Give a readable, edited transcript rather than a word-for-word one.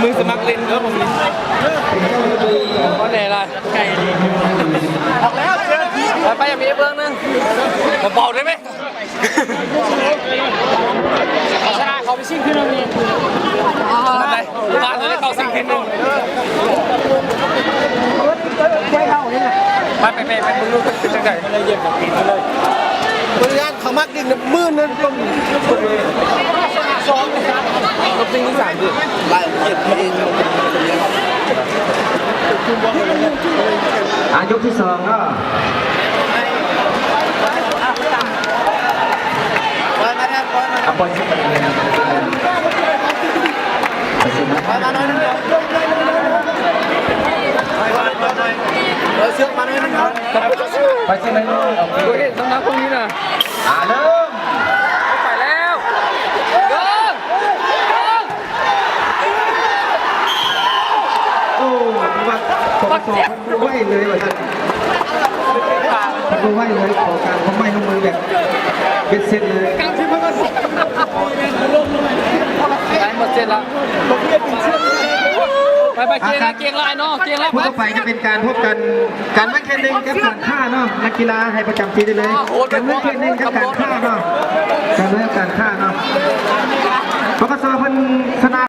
มือสมัครเล่นแล้วผมนี่เพราะไหนล่ะไก่ดีออกแล้วไปอย่างมีเบื้องนึงผมเบาได้ไหมชนะเขาไปชิงขึ้นแล้วนี่มาเลยเขาชิงขึ้นนึงไปมึงรู้จังไงอะไรเย็นแบบกินเลยบริการเขามักดิ่งมือนั่นก็ซ้อมรถซิ่งที่3ดิไล่เย็นเองยกที่2ก็บอลขึ้นไปเลยนะเชือกมาหน่อยนึงครับไปเส้นไหนน้อยออกไปต้องนับตรงนี้นะเริ่มไปแล้วเดินโอ้ว่าผมสอบดูไหวเลยว่าท่านดูไหวเลยขอการผมไม่ลงมือแบบเป็นเส้นเลยการที่มันก็สิได้หมดเสร็จแล้วไปเกียงลายเนาะเกียงลายผู้ต่อไปจะเป็นการพบกันการไม่แค่หนึ่งกับการฆ่าเนาะนักกีฬาให้ประจำปีได้เลยการไม่แค่หนึ่งกับการฆ่าเนาะการไม่การฆ่าเนาะปกติเพิ่นชนะ